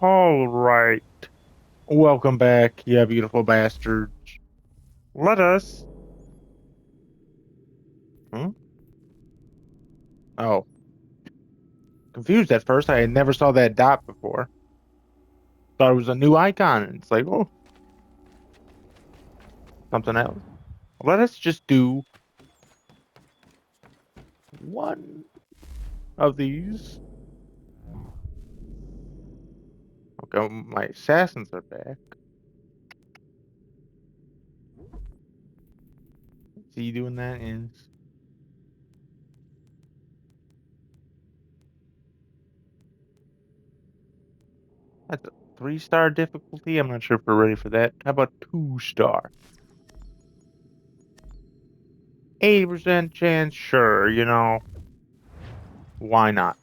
All right. Welcome back, you beautiful bastards. Let us. Hmm? Oh, confused at first. I never saw that dot before. Thought it was a new icon. And it's like, oh, something else. Let us just do one of these. Okay, my assassins are back. See you doing that is that's a 3-star difficulty. I'm not sure if we're ready for that. How about 2-star? 80% chance, sure, why not?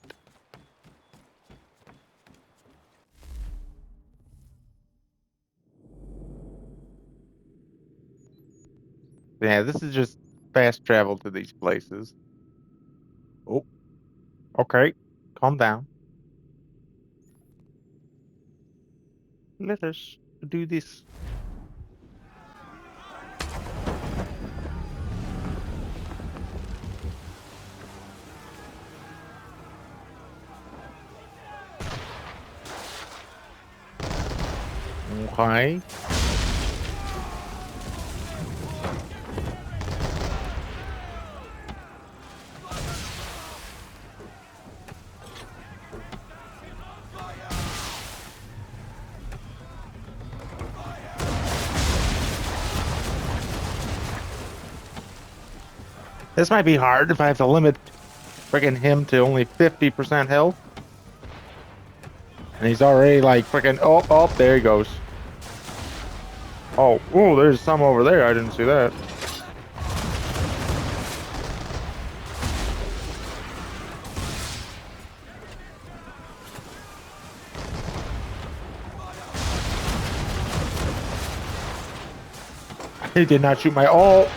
Yeah, this is just fast travel to these places. Oh, okay. Calm down. Let us do this. Okay. This might be hard if I have to limit freaking him to only 50% health. And he's already like freaking, oh, there he goes. Oh, there's some over there. I didn't see that. He did not shoot my, oh,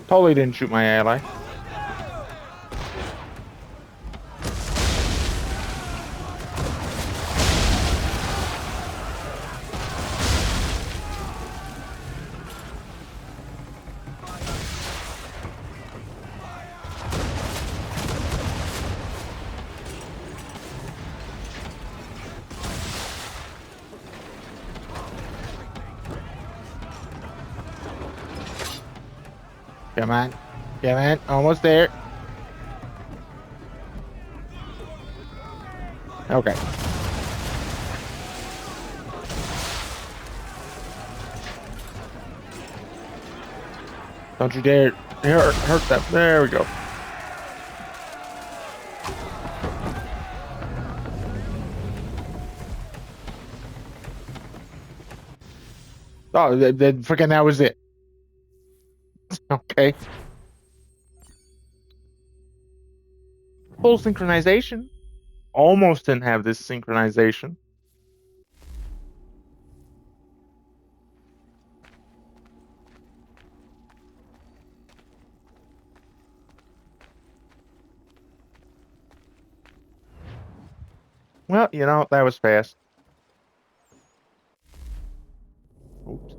totally didn't shoot my ally. Come on. Come on. Almost there. Okay. Don't you dare hurt them. There we go. Oh, then freaking that was it. Okay. Full synchronization. Almost didn't have this synchronization. Well, that was fast. Oops.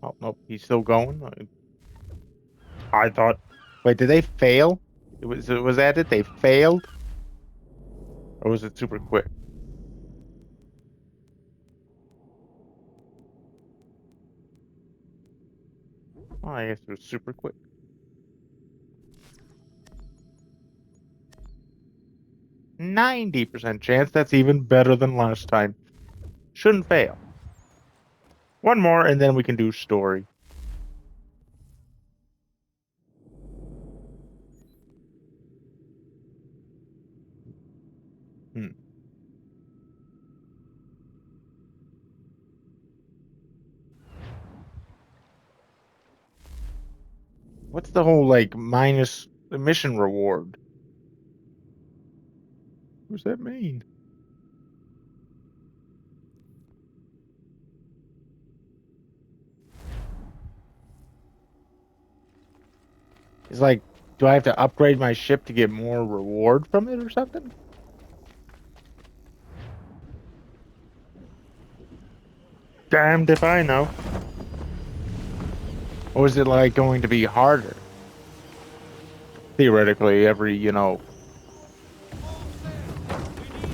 Oh, nope, he's still going. I thought, wait, did they fail? Was that it? They failed? Or was it super quick? Oh, I guess it was super quick. 90% chance. That's even better than last time. Shouldn't fail. One more, and then we can do story. Hmm. What's the whole, like, minus the mission reward? What does that mean? It's like, do I have to upgrade my ship to get more reward from it or something? Damned if I know. Or is it like going to be harder? Theoretically, every,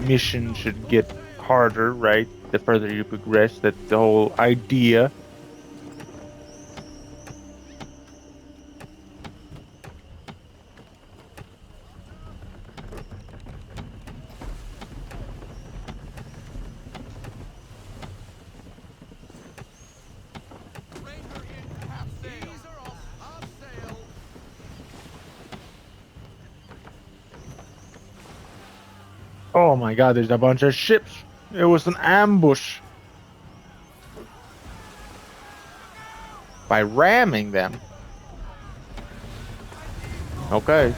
mission should get harder, right? The further you progress, that's the whole idea. Oh my God, there's a bunch of ships. It was an ambush by ramming them. Okay.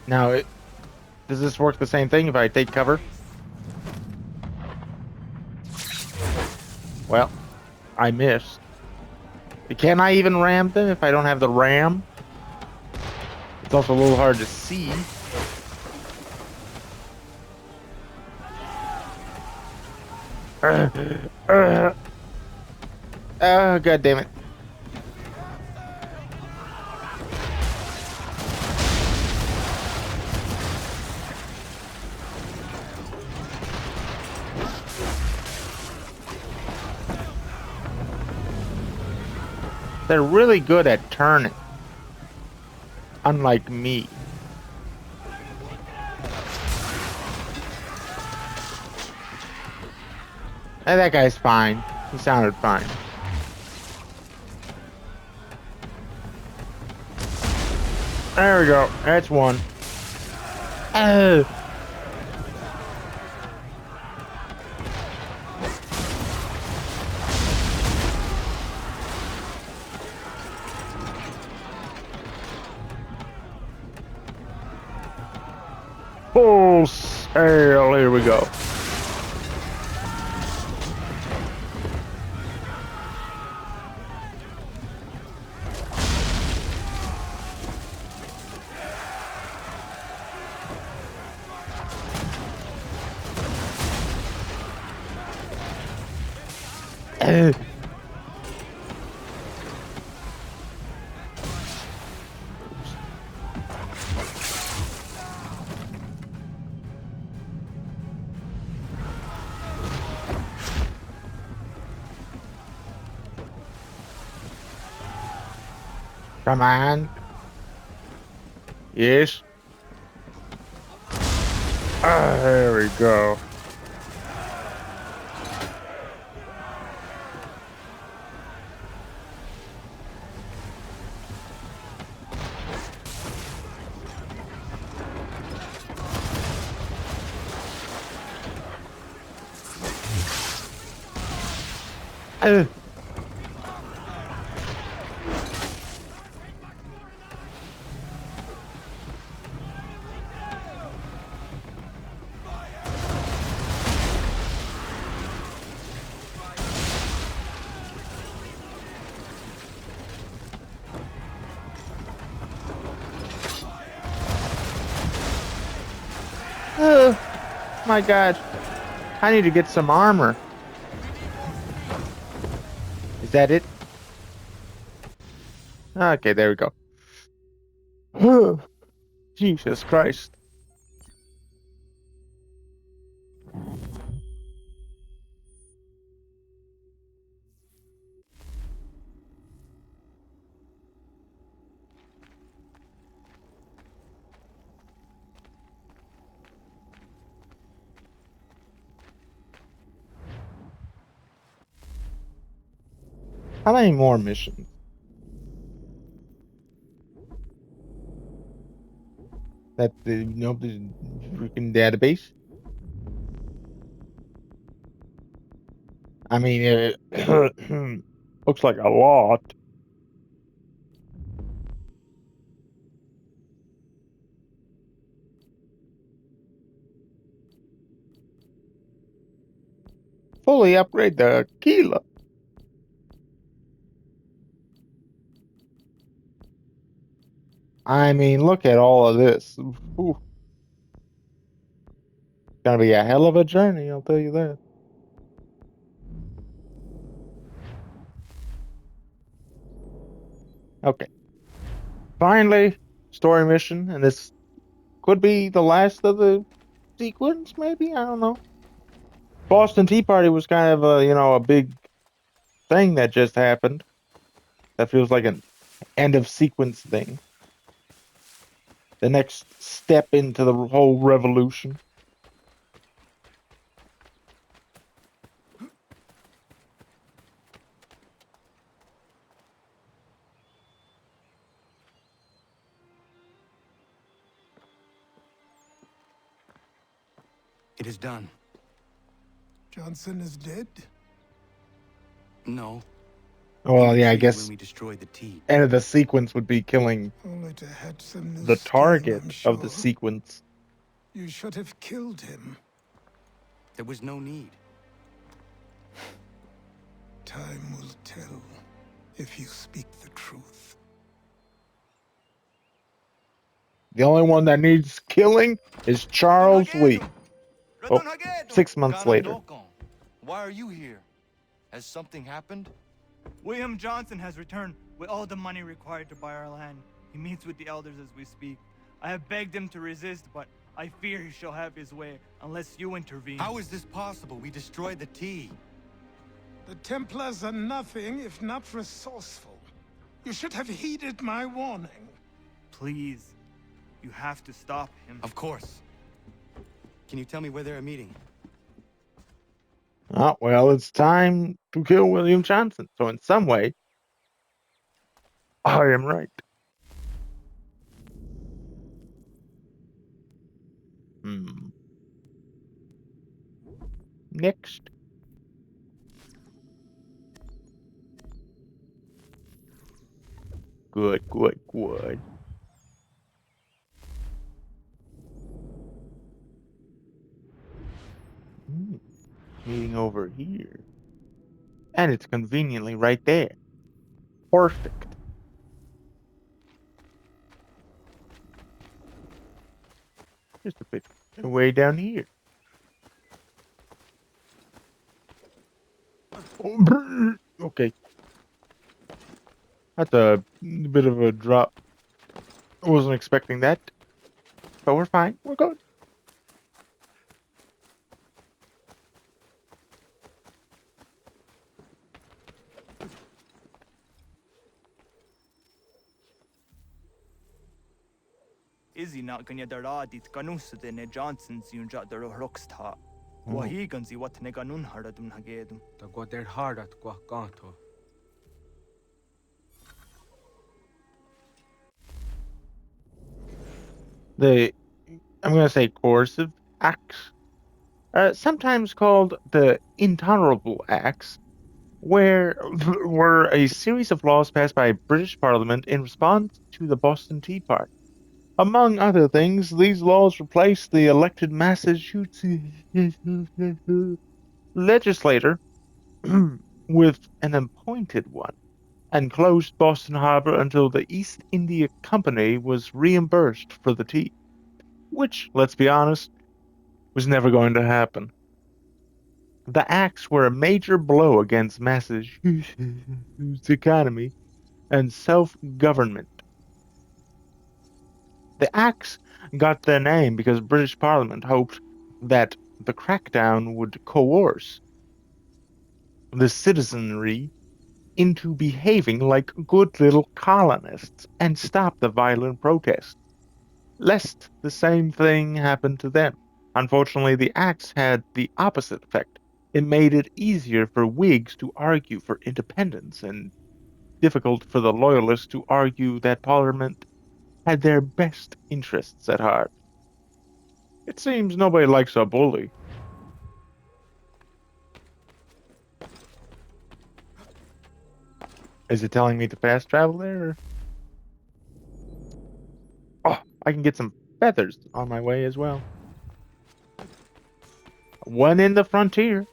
Now, does this work the same thing if I take cover? Well, I missed. Can I even ram them if I don't have the ram? It's also a little hard to see. Uh, oh, God damn it. They're really good at turning, unlike me. Hey, that guy's fine. He sounded fine. There we go. That's one. Oh. Full sail. Here we go. Oh. Come on. Yes. Ah, there we go. Oh. Oh, my God. I need to get some armor. Is that it? Okay, there we go. Jesus Christ. How many more missions? That the freaking database? I mean, it looks like a lot. Fully upgrade the Aquila. I mean, look at all of this. Ooh, gonna be a hell of a journey, I'll tell you that. Okay. Finally, story mission, and this could be the last of the sequence, maybe? I don't know. Boston Tea Party was kind of a big thing that just happened. That feels like an end of sequence thing. The next step into the whole revolution. It is done. Johnson is dead? No. He Well, yeah, I retreated when guess we destroyed the tea. end of the sequence would be killing Only to hatch some new the scheme, target I'm of the sure. sequence. You should have killed him. There was no need. Time will tell if you speak the truth. The only one that needs killing is Charles Lee. Oh, 6 months later. Why are you here? Has something happened? William Johnson has returned with all the money required to buy our land. He meets with the elders as we speak. I have begged him to resist, but I fear he shall have his way unless you intervene. How is this possible? We destroyed the tea. The Templars are nothing if not resourceful. You should have heeded my warning. Please, you have to stop him. Of course. Can you tell me where they're meeting? Oh, well, it's time to kill William Johnson. So in some way, I am right. Next. Good, good, good. Meeting over here. And it's conveniently right there. Perfect. Just a bit way down here. Okay. That's a bit of a drop. I wasn't expecting that. But we're fine. We're good. Izzy not gonna daradit kanusade ne Johnson's yunja the rocksta. Wahiganzi what neganun haradum hagedum. Ta goder hardat kwa kanto. I'm going to say coercive acts, sometimes called the intolerable acts, were a series of laws passed by British Parliament in response to the Boston Tea Party. Among other things, these laws replaced the elected Massachusetts legislator with an appointed one, and closed Boston Harbor until the East India Company was reimbursed for the tea, which, let's be honest, was never going to happen. The acts were a major blow against Massachusetts' economy and self-government. The acts got their name because British Parliament hoped that the crackdown would coerce the citizenry into behaving like good little colonists and stop the violent protests, lest the same thing happen to them. Unfortunately, the acts had the opposite effect. It made it easier for Whigs to argue for independence and difficult for the Loyalists to argue that Parliament had their best interests at heart. It seems nobody likes a bully. Is it telling me to fast travel there? Oh, I can get some feathers on my way as well. One in the frontier.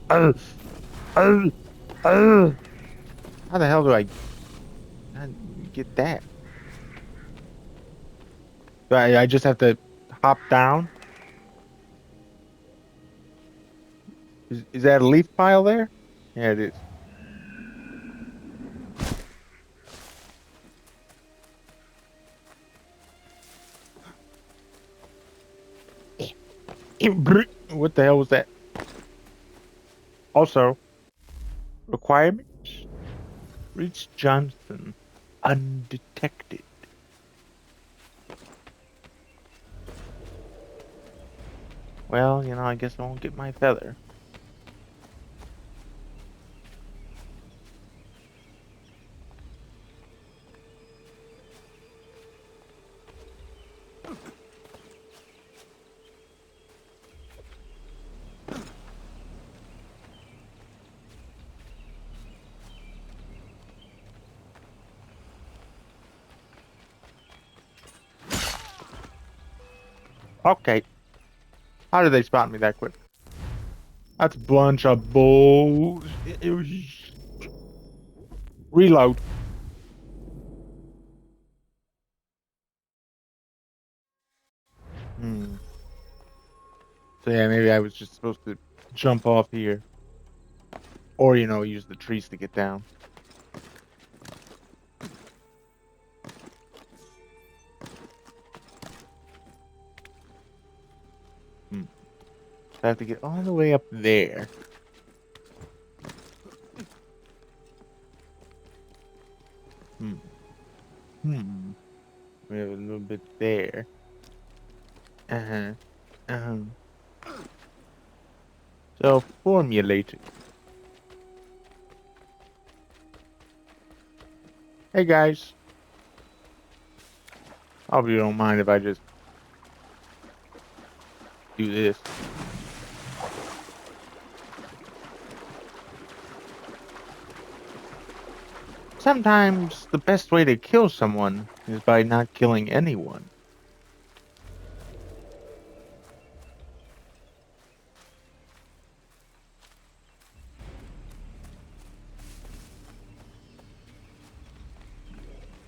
uh, uh, uh. How the hell do I get that? I just have to hop down? Is that a leaf pile there? Yeah, it is. What the hell was that? Also, requirements? Reach Johnson undetected. Well, I guess I won't get my feather. Okay. How did they spot me that quick? That's a bunch of bull. Reload. Hmm. So yeah, maybe I was just supposed to jump off here. Or, use the trees to get down. Hmm. I have to get all the way up there. Hmm. Hmm. We have a little bit there. Uh-huh. Uh-huh. So, formulating. Hey, guys. I hope you don't mind if I just do this. Sometimes the best way to kill someone is by not killing anyone.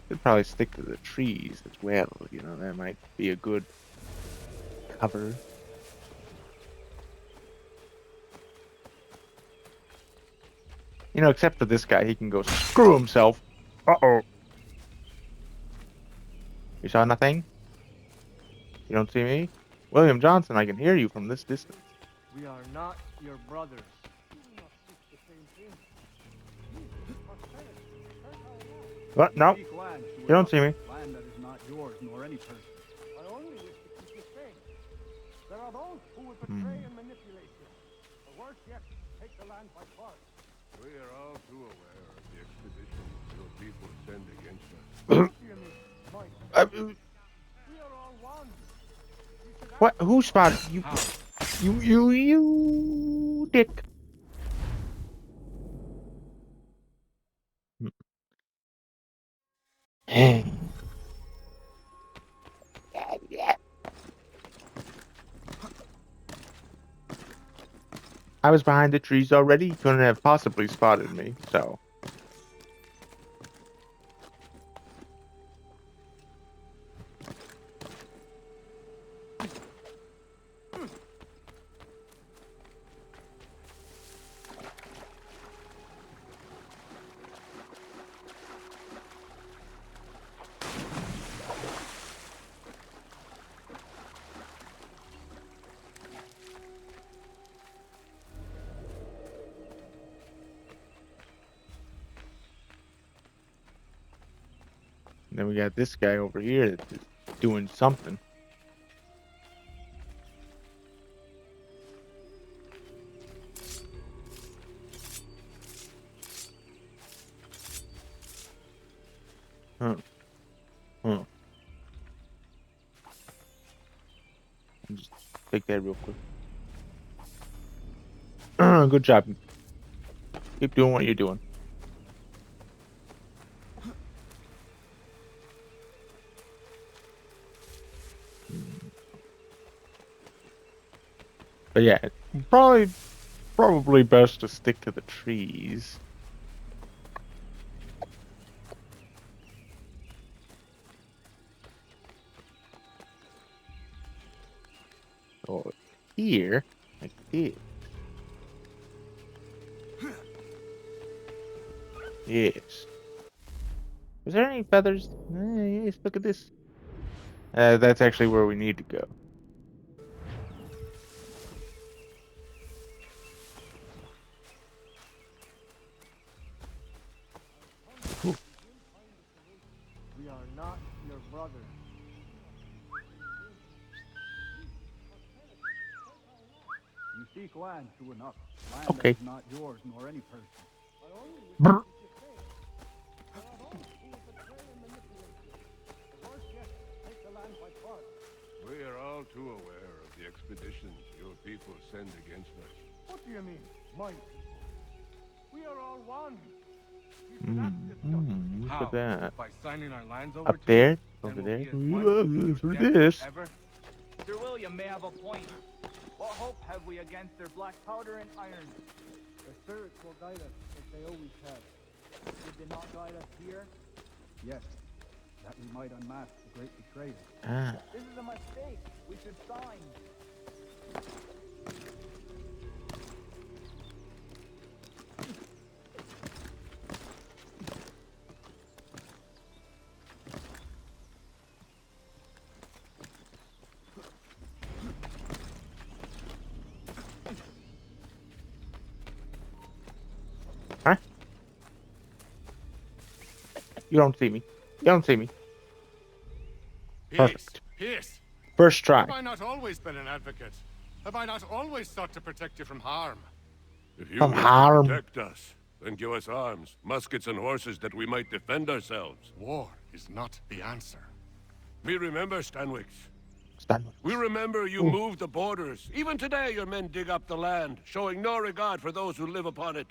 Should probably stick to the trees as well. That might be a good cover. Except for this guy, he can go screw himself. Uh-oh. You saw nothing? You don't see me? William Johnson, I can hear you from this distance. We are not your brothers. What? No, Seek land to you don't see me. land that is not yours nor any person. I only wish to keep you safe. There are those who would Hmm. betray and manipulate you. Or worse yet, take the land by force. We are all too aware of the expeditions your people send against us. Hear me, my we are all one. We should What? act Who spotted you? You dick. I was behind the trees already. He couldn't have possibly spotted me, so. And then we got this guy over here that's doing something. Huh. Huh. I'll just take that real quick. Good job. Keep doing what you're doing. But yeah, probably Probably best to stick to the trees. So here, like this. Yes. Is there any feathers? Yes, look at this. That's actually where we need to go. Cool. We are not your brother. You seek land, true enough. Land that Okay. is not yours nor any person. Brr. We are all too aware of the expeditions your people send against us. What do you mean, my people? We are all one. Look at that. By signing our lands over Up to there, you? over Then there. we'll be as one For together this. forever? Sir William may have a point. What hope have we against their black powder and iron? The spirits will guide us as they always have. Did they not guide us here? Yes, that we might unmask the great betrayer. Ah. This is a mistake. We should sign. Huh? You don't see me. You don't see me. Perfect. Peace. First try. Have I not always been an advocate? Have I not always sought to protect you from harm? If you From wish harm. to protect us, then give us arms, muskets and horses that we might defend ourselves. War is not the answer. We remember Stanwix. Stanwix. We remember you Ooh. moved the borders. Even today your men dig up the land, showing no regard for those who live upon it.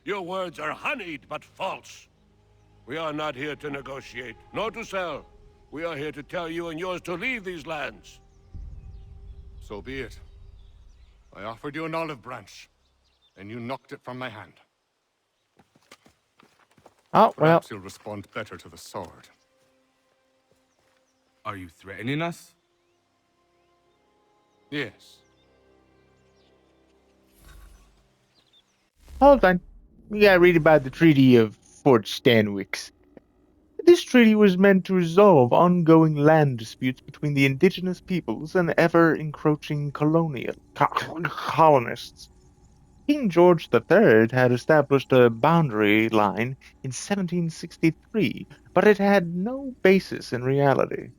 Your words are honeyed but false. We are not here to negotiate, nor to sell. We are here to tell you and yours to leave these lands. So be it. I offered you an olive branch, and you knocked it from my hand. Oh, well. Perhaps you'll respond better to the sword. Are you threatening us? Yes. Hold on. We gotta read about the Treaty of Fort Stanwix. This treaty was meant to resolve ongoing land disputes between the indigenous peoples and ever-encroaching colonists. King George III had established a boundary line in 1763, but it had no basis in reality.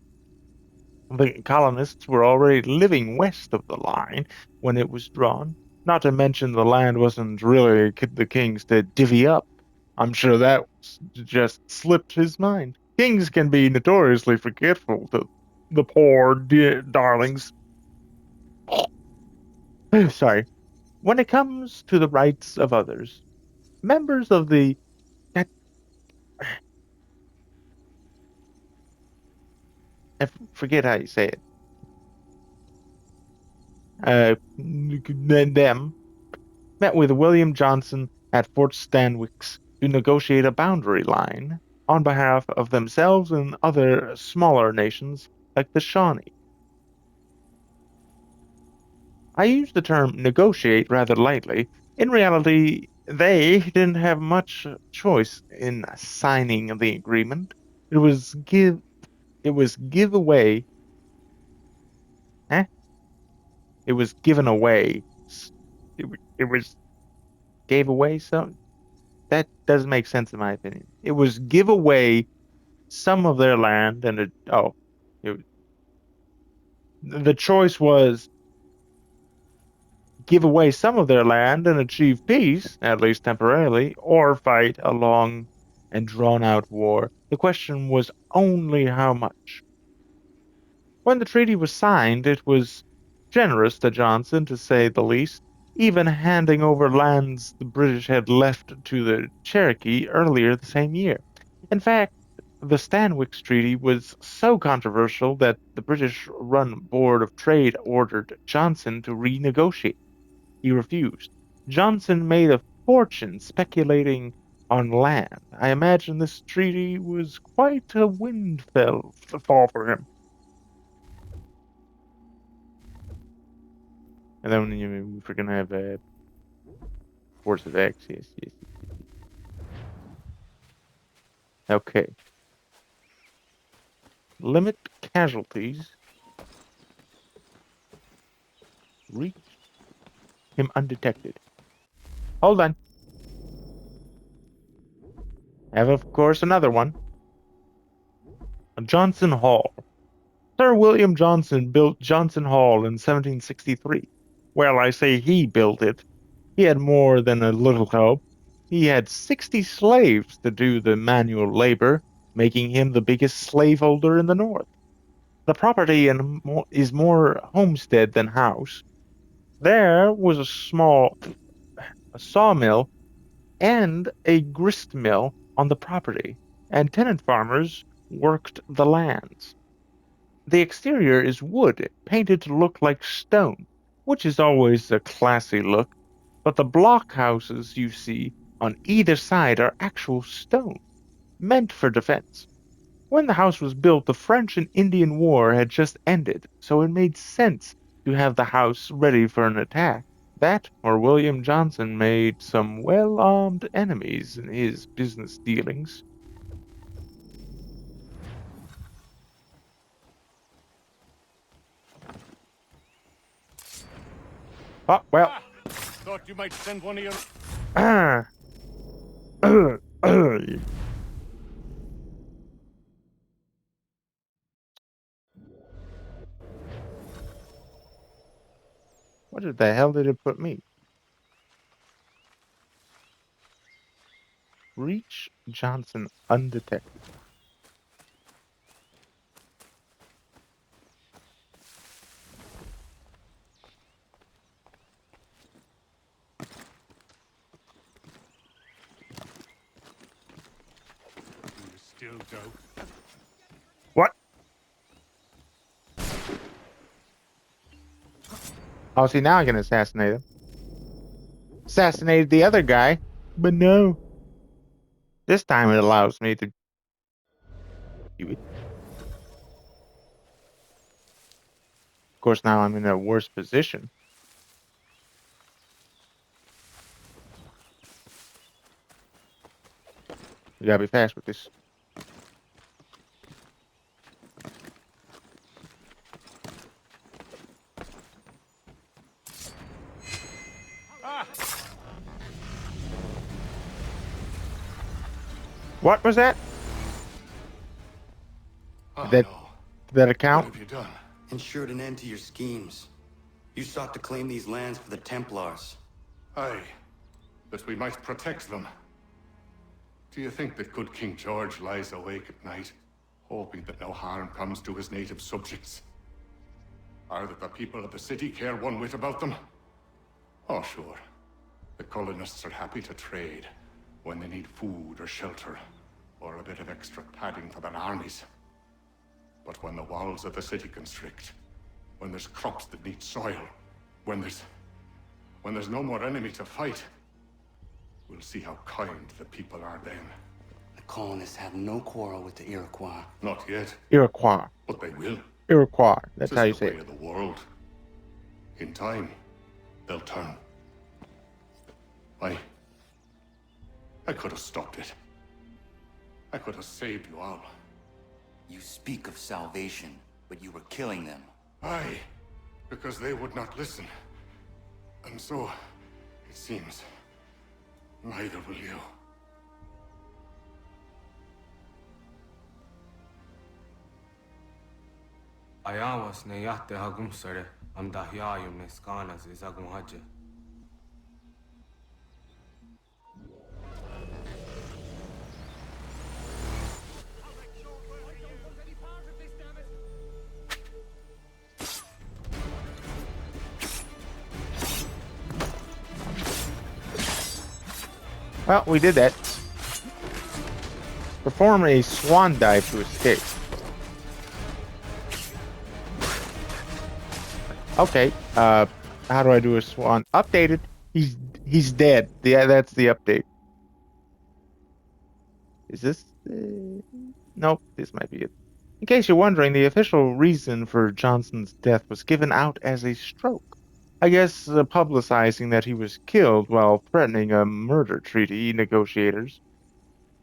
The colonists were already living west of the line when it was drawn. Not to mention the land wasn't really the king's to divvy up. I'm sure that just slipped his mind. Kings can be notoriously forgetful to the poor darlings. Sorry. When it comes to the rights of others, members of the I forget how you say it. Them met with William Johnson at Fort Stanwix to negotiate a boundary line on behalf of themselves and other smaller nations like the Shawnee. I use the term negotiate rather lightly. In reality, they didn't have much choice in signing the agreement. It was give away. Eh? It was given away. It was gave away some. That doesn't make sense in my opinion. It was give away some of their land it, the choice was give away some of their land and achieve peace, at least temporarily, or fight a long and drawn out war. The question was only how much. When the treaty was signed, it was generous to Johnson, to say the least, even handing over lands the British had left to the Cherokee earlier the same year. In fact, the Stanwix Treaty was so controversial that the British-run Board of Trade ordered Johnson to renegotiate. He refused. Johnson made a fortune speculating on land. I imagine this treaty was quite a windfall for him. And then we're gonna have a Force of X. Yes. Okay. Limit casualties. Reach him undetected. Hold on. Have, of course, another one. Johnson Hall. Sir William Johnson built Johnson Hall in 1763. Well, I say he built it. He had more than a little help. He had 60 slaves to do the manual labor, making him the biggest slaveholder in the North. The property is more homestead than house. There was a sawmill and a grist mill on the property, and tenant farmers worked the lands. The exterior is wood, painted to look like stone, which is always a classy look, but the blockhouses you see on either side are actual stone, meant for defense. When the house was built, the French and Indian War had just ended, so it made sense to have the house ready for an attack. That, or William Johnson made some well-armed enemies in his business dealings. Oh, well. Thought you might send one of your... Ah. What the hell did it put me? Reach Johnson undetected. You still doubt? What? Oh, see, now I can assassinate him. Assassinated the other guy, but no. This time it allows me to do it. Of course, now I'm in a worse position. We gotta be fast with this. What was that? Oh, Did no. that What account? have you done? Ensured an end to your schemes. You sought to claim these lands for the Templars. Aye, that we might protect them. Do you think that good King George lies awake at night, hoping that no harm comes to his native subjects? Or that the people of the city care one whit about them? Oh, sure. The colonists are happy to trade when they need food or shelter, or a bit of extra padding for their armies. But when the walls of the city constrict, when there's crops that need soil, when there's no more enemy to fight, we'll see how kind the people are then. The colonists have no quarrel with the Iroquois. Not yet, Iroquois. but they will. Iroquois. That's This how you is say the way it. of the world. In time, they'll turn. I could have stopped it. I could have saved you all. You speak of salvation, but you were killing them. Aye, because they would not listen. And so, it seems, neither will you. Ayawas ne yahte hagum sare am dahyayum ne skanas izagum haja. Well, we did that. Perform a swan dive to escape. Okay, how do I do a swan? Updated. He's He's dead. Yeah, that's the update. Is this? Nope, this might be it. In case you're wondering, the official reason for Johnson's death was given out as a stroke. I guess publicizing that he was killed while threatening a murder treaty negotiators.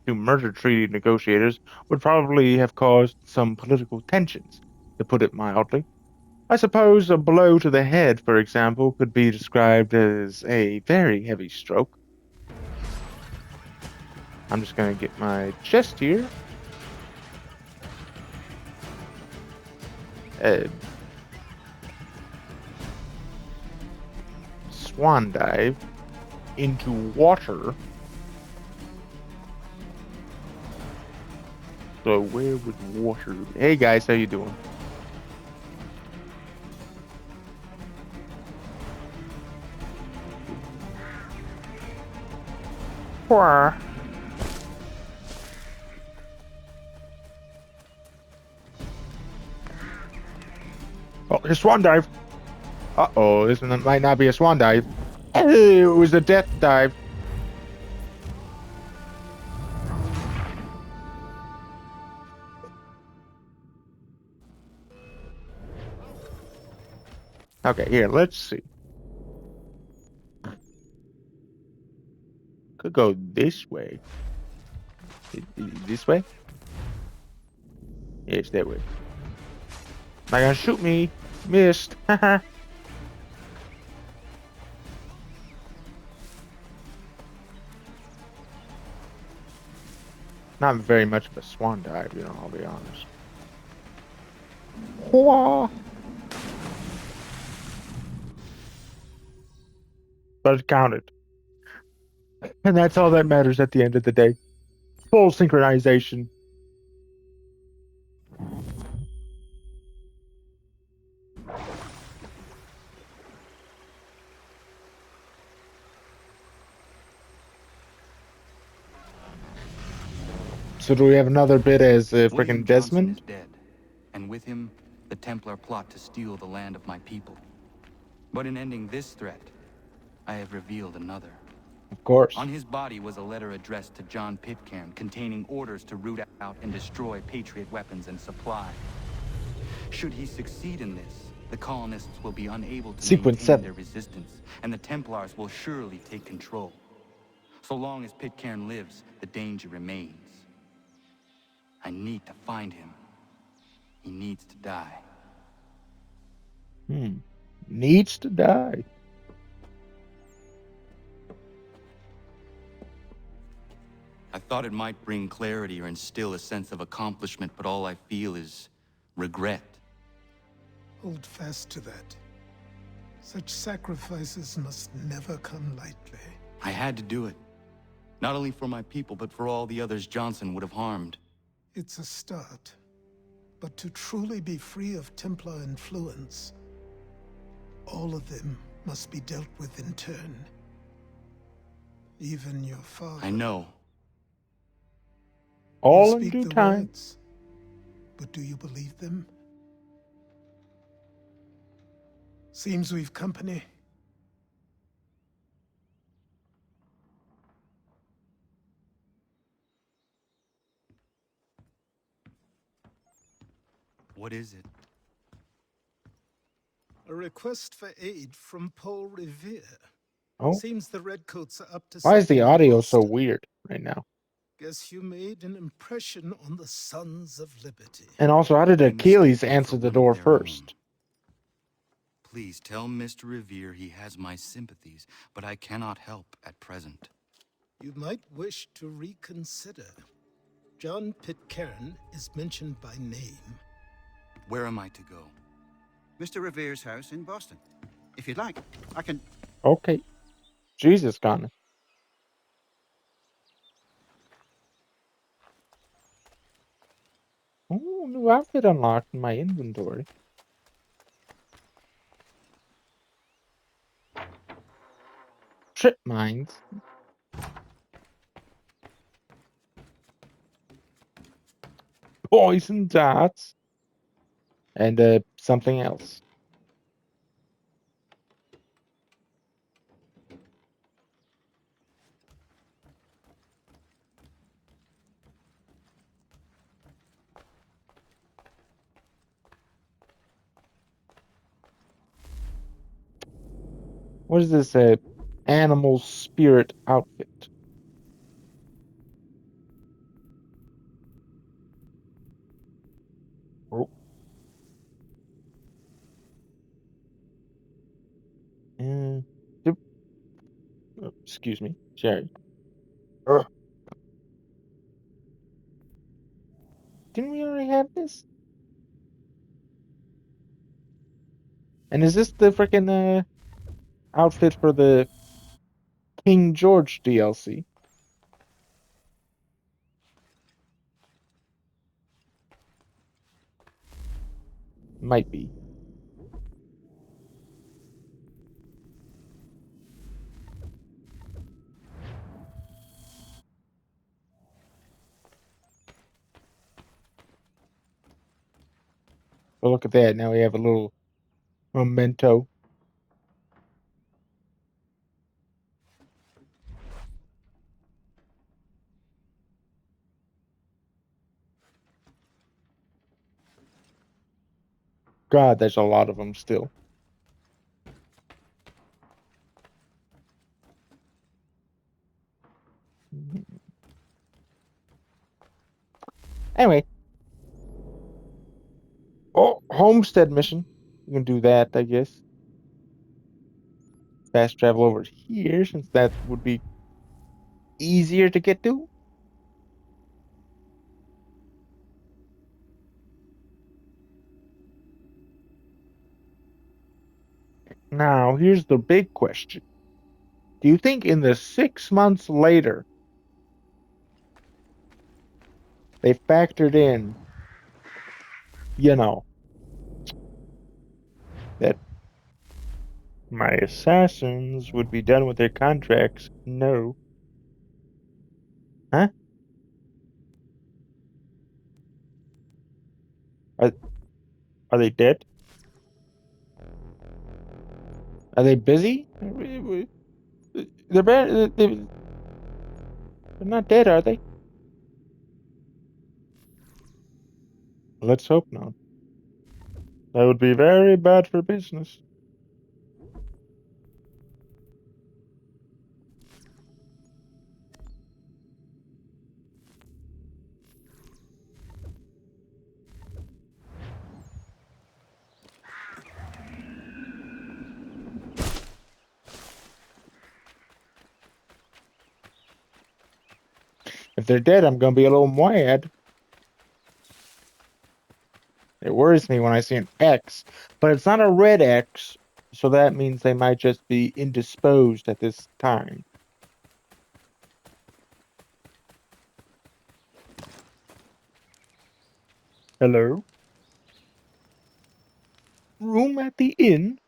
To murder treaty negotiators would probably have caused some political tensions, to put it mildly. I suppose a blow to the head, for example, could be described as a very heavy stroke. I'm just gonna get my chest here. Swan dive into water. So where would water? Hey guys, how you doing? Wah. Oh, a swan dive. Uh-oh, this might not be a swan dive. It was a death dive. Okay, here, let's see. Could go this way. This way? Yeah, it's that way. Not gonna shoot me. Missed. Not very much of a swan dive, you know, I'll be honest. Whoa. But it counted. And that's all that matters at the end of the day. Full synchronization. So do we have another bit as William freaking Johnson Desmond? is dead, and with him, the Templar plot to steal the land of my people. But in ending this threat, I have revealed another. Of course. On his body was a letter addressed to John Pitcairn containing orders to root out and destroy Patriot weapons and supply. Should he succeed in this, the colonists will be unable to Sequence maintain 7. their resistance, and the Templars will surely take control. So long as Pitcairn lives, the danger remains. I need to find him. He needs to die. Needs to die. I thought it might bring clarity or instill a sense of accomplishment, but all I feel is regret. Hold fast to that. Such sacrifices must never come lightly. I had to do it. Not only for my people, but for all the others Johnson would have harmed. It's a start. But to truly be free of Templar influence, all of them must be dealt with in turn. Even your father. I know. All You in speak due the time. words, but do you believe them? Seems we've company. What is it? A request for aid from Paul Revere. Oh, Seems the Redcoats are up to why is the something in audio so Boston. weird right now? Guess you made an impression on the Sons of Liberty. And also, how did I Achilles mistake you answer for the one of door their first? own. Please tell Mr. Revere he has my sympathies, but I cannot help at present. You might wish to reconsider. John Pitcairn is mentioned by name. Where am I to go? Mr. Revere's house in Boston. If you'd like, I can... Okay. Jesus, Connor. Oh, new outfit unlocked in my inventory. Trip mines. Poison darts. And something else. What is this? Animal spirit outfit. Oh. Yep. Oh, excuse me. Sorry. Ugh. Didn't we already have this? And is this the freaking outfit for the King George DLC? Might be. But look at that. Now we have a little memento. God, there's a lot of them still. Anyway. Oh, homestead mission. You can do that, I guess. Fast travel over here, since that would be easier to get to. Now, here's the big question. Do you think in the 6 months later, they factored in, that my assassins would be done with their contracts? No. Huh? Are, are they dead? Are they busy? They're not dead, are they? Let's hope not. That would be very bad for business. If they're dead, I'm going to be a little mad. It worries me when I see an X, but it's not a red X, so that means they might just be indisposed at this time. Hello? Room at the inn?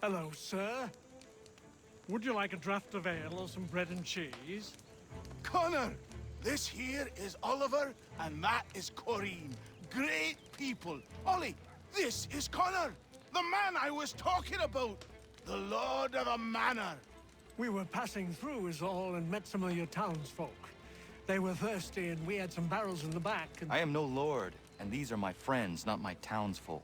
Hello, sir. Would you like a draught of ale or some bread and cheese? Connor! This here is Oliver, and that is Corrine. Great people. Ollie, this is Connor, the man I was talking about. The Lord of a Manor. We were passing through is all and met some of your townsfolk. They were thirsty and we had some barrels in the back and... I am no lord, and these are my friends, not my townsfolk.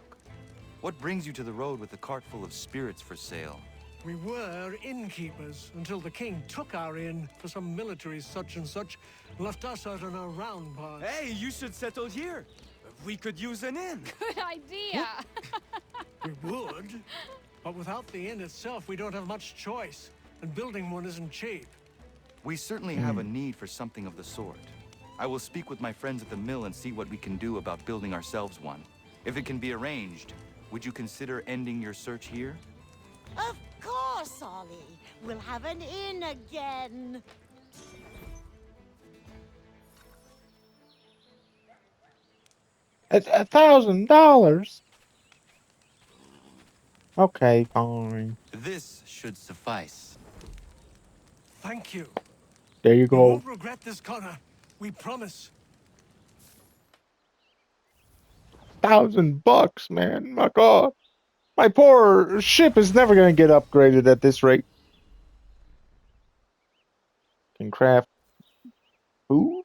What brings you to the road with a cart full of spirits for sale? We were innkeepers until the king took our inn for some military such and such, left us out on our round parts. Hey, you should settle here. We could use an inn. Good idea. We would, but without the inn itself, we don't have much choice, and building one isn't cheap. We certainly have a need for something of the sort. I will speak with my friends at the mill and see what we can do about building ourselves one. If it can be arranged, would you consider ending your search here? Of course, Ollie. We'll have an inn again. $1,000? Okay, fine. This should suffice. Thank you. There you You go. won't regret this, Connor. We promise. $1,000, man. My God. My poor ship is never going to get upgraded at this rate. Can craft food?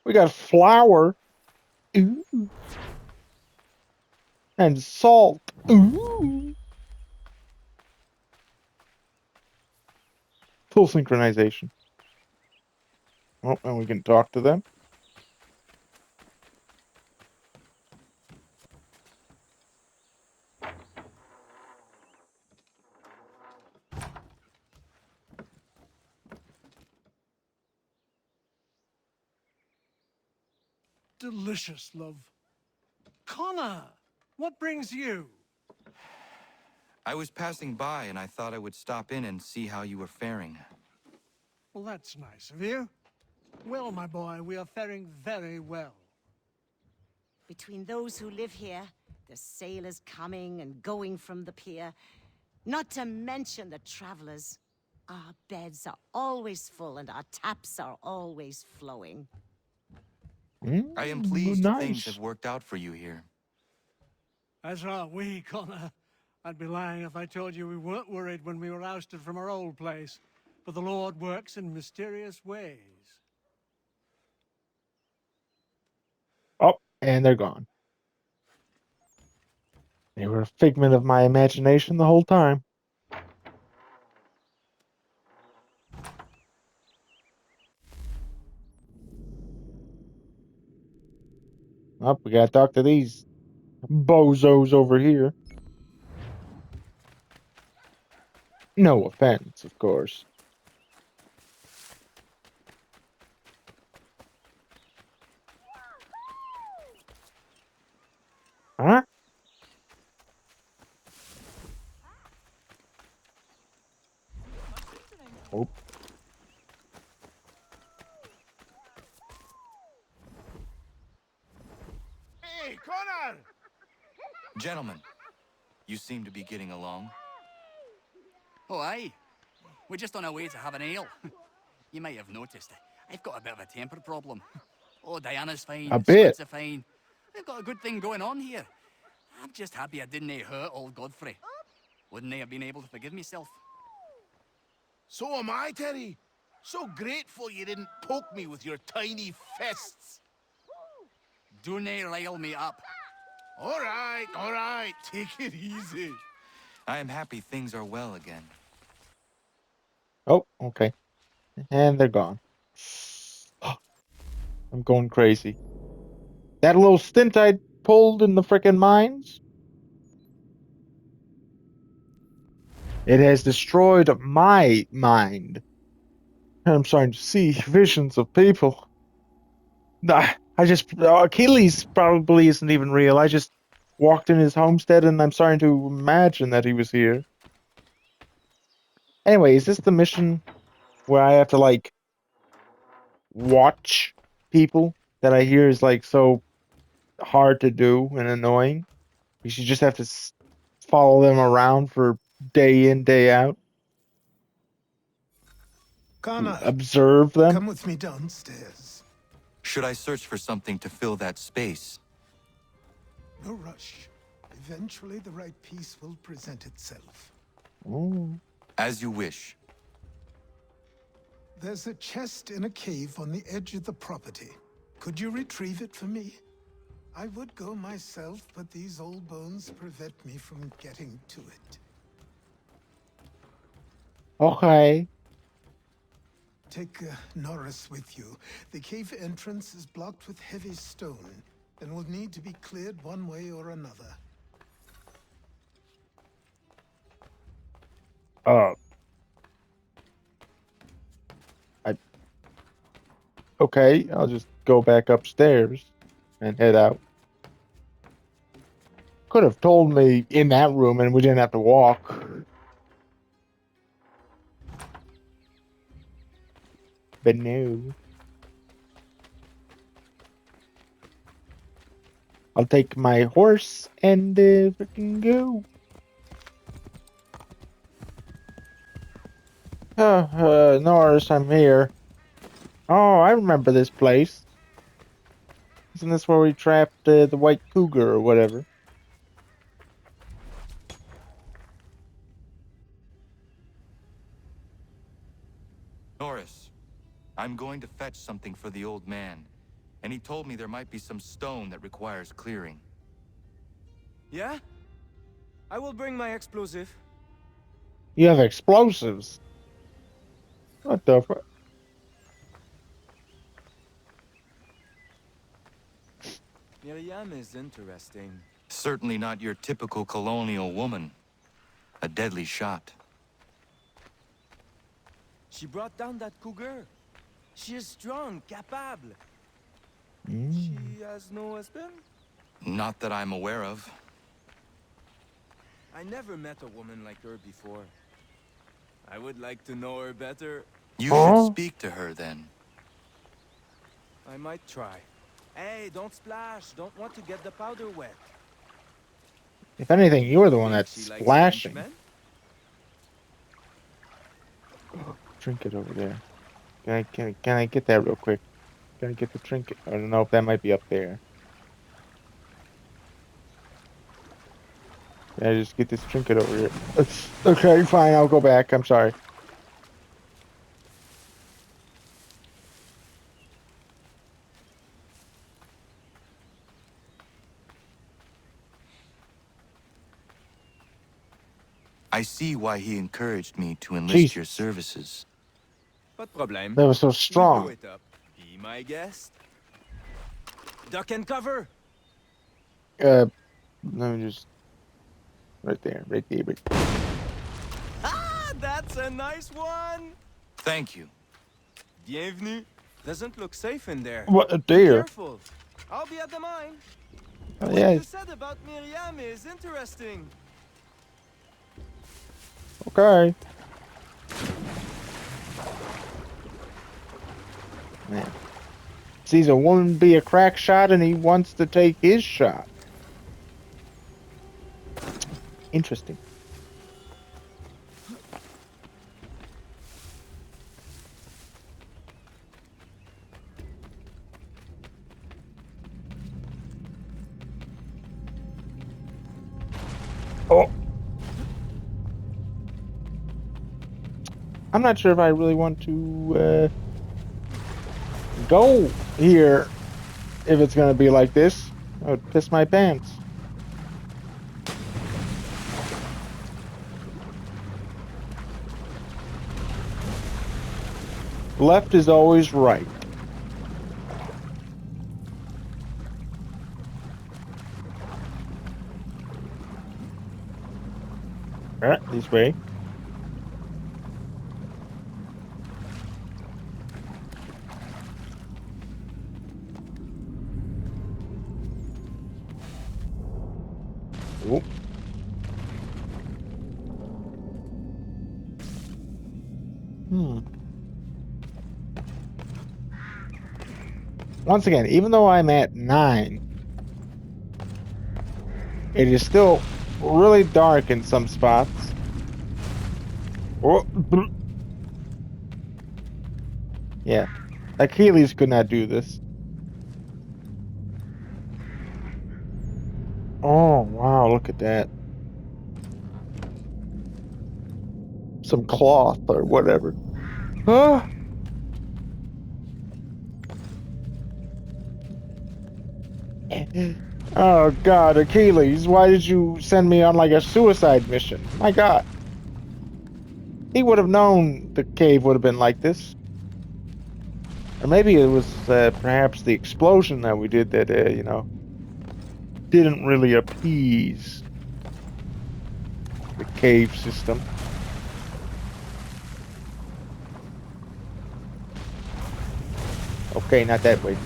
We got flour. Ooh. And salt. Ooh. Full synchronization. Oh, and we can talk to them. Delicious, love. Connor, what brings you? I was passing by and I thought I would stop in and see how you were faring. Well, that's nice of you. Well, my boy, we are faring very well. Between those who live here, the sailors coming and going from the pier, not to mention the travelers, our beds are always full and our taps are always flowing. I am pleased Nice. things have worked out for you here. As are we, Connor. I'd be lying if I told you we weren't worried when we were ousted from our old place. But the Lord works in mysterious ways. Oh, and they're gone. They were a figment of my imagination the whole time. Oh, we gotta talk to these bozos over here. No offense, of course. Huh? Oh. Hey, Connor! Gentlemen, you seem to be getting along. Oh, aye. We're just on our way to have an ale. You might have noticed, I've got a bit of a temper problem. Oh, Diana's fine, A bit. Scots are fine. We've got a good thing going on here. I'm just happy I didn't hurt old Godfrey. Wouldn't I have been able to forgive myself? So am I, Terry. So grateful you didn't poke me with your tiny fists. Don't rile me up. All right. Take it easy. I am happy things are well again. Oh, okay. And they're gone. I'm going crazy. That little stint I pulled in the frickin' mines? It has destroyed my mind. And I'm starting to see visions of people. Achilles probably isn't even real. I just walked in his homestead and I'm starting to imagine that he was here. Anyway, is this the mission where I have to, like, watch people that I hear is, like, so hard to do and annoying? You should just have to follow them around for day in, day out. Connor, Observe them. come with me downstairs. Should I search for something to fill that space? No rush. Eventually, the right piece will present itself. Oh. As you wish. There's a chest in a cave on the edge of the property. Could you retrieve it for me? I would go myself, but these old bones prevent me from getting to it. Okay. Take Norris with you. The cave entrance is blocked with heavy stone and will need to be cleared one way or another. Okay, I'll just go back upstairs and head out. Could have told me in that room and we didn't have to walk. But no. I'll take my horse and freaking go. Norris, I'm here. Oh, I remember this place. Isn't this where we trapped the white cougar or whatever? Taurus, I'm going to fetch something for the old man, and he told me there might be some stone that requires clearing. Yeah? I will bring my explosive. You have explosives. What the fuck? Miriam is interesting. Certainly not your typical colonial woman. A deadly shot. She brought down that cougar. She is strong, capable. Mm. She has no husband? Not that I'm aware of. I never met a woman like her before. I would like to know her better. You should speak to her then. I might try. Hey, don't splash. Don't want to get the powder wet. If anything, you're the one Think that's she likes splashing. Frenchmen? Trinket over there. Can I get that real quick? Can I get the trinket? I don't know if that might be up there. Can I just get this trinket over here? Okay, fine. I'll go back. I'm sorry. I see why he encouraged me to enlist your services. Pas de problème. That was so We strong. blow it up. Be my guest. Duck and cover. Let me just right there, right there. Ah, that's a nice one. Thank you. Bienvenue. Doesn't look safe in there. What a Be deer. careful. I'll be at the mine. Oh, What yeah. you said about Miriam is interesting. Okay. Man. Sees a woman be a crack shot and he wants to take his shot. Interesting. Oh. I'm not sure if I really want to go here if it's going to be like this. I would piss my pants. Left is always right. Alright, this way. Oh. Once again, even though I'm at 9, it is still really dark in some spots. Oh. Yeah, Achilles could not do this. Oh, wow, look at that. Some cloth or whatever. Huh? Oh, God, Achilles, why did you send me on like a suicide mission? My God. He would have known the cave would have been like this. Or maybe it was perhaps the explosion that we did that, you know, didn't really appease the cave system. Okay, not that way.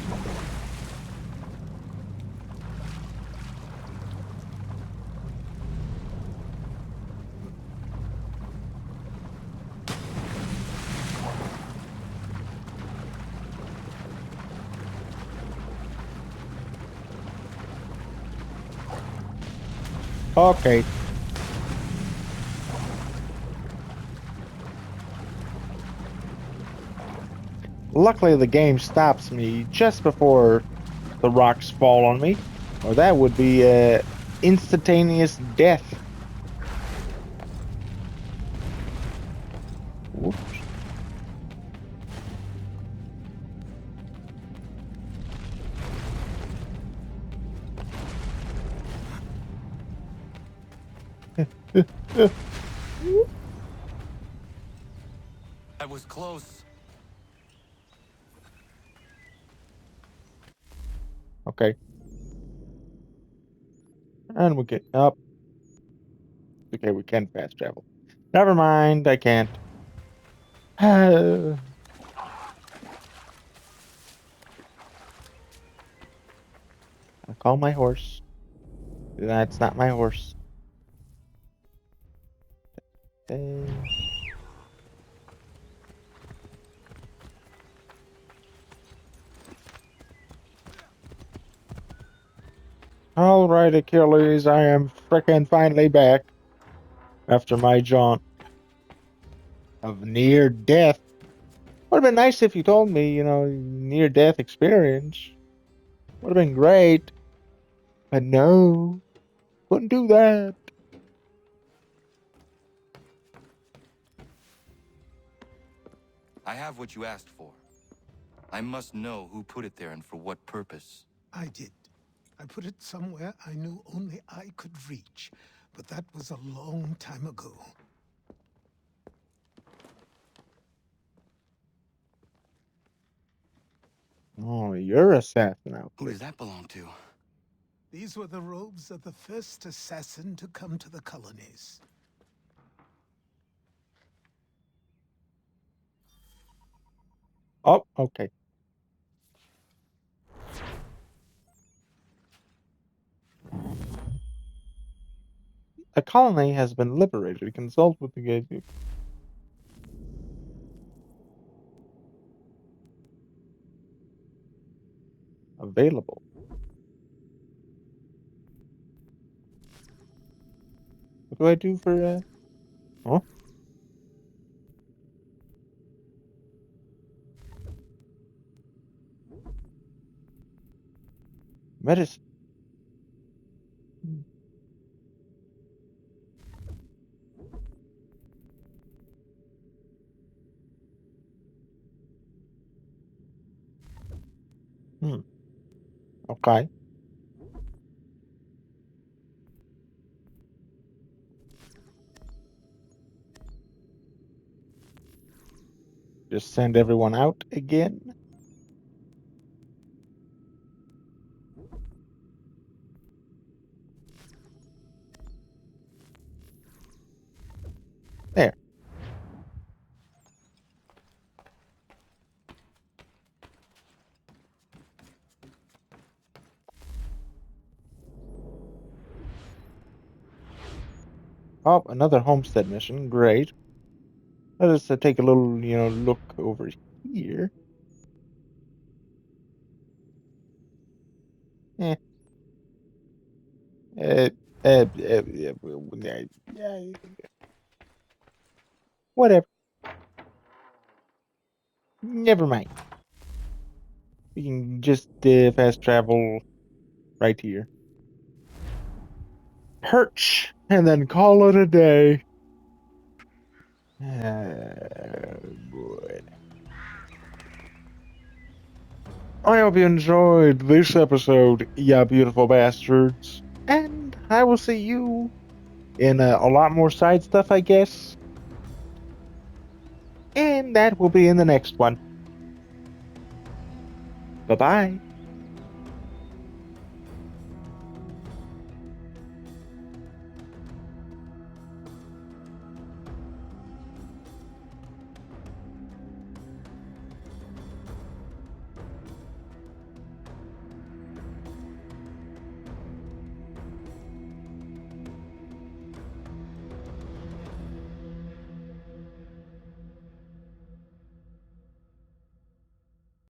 Okay. Luckily, the game stops me just before the rocks fall on me, or that would be instantaneous death. Whoops. That was close. Okay. And we get up. Okay, we can fast travel. Never mind, I can't. I call my horse. That's not my horse. All right, Achilles, I am frickin' finally back after my jaunt of near death. Would have been nice if you told me, near death experience. Would have been great. But no, couldn't do that. I have what you asked for. I must know who put it there and for what purpose. I did. I put it somewhere I knew only I could reach, but that was a long time ago. Oh, you're assassin outfit. Who does that belong to? These were the robes of the first assassin to come to the colonies. Oh, okay. A colony has been liberated. Consult with the gate. Available. What do I do for, oh? Medicine. Hmm. Okay. Just send everyone out again. There. Oh, another homestead mission. Great. Let us take a little, look over here. Eh. Whatever. Never mind. We can just fast travel right here. Perch, and then call it a day. Boy. I hope you enjoyed this episode, ya beautiful bastards. And I will see you in a lot more side stuff, I guess. And that will be in the next one. Bye-bye.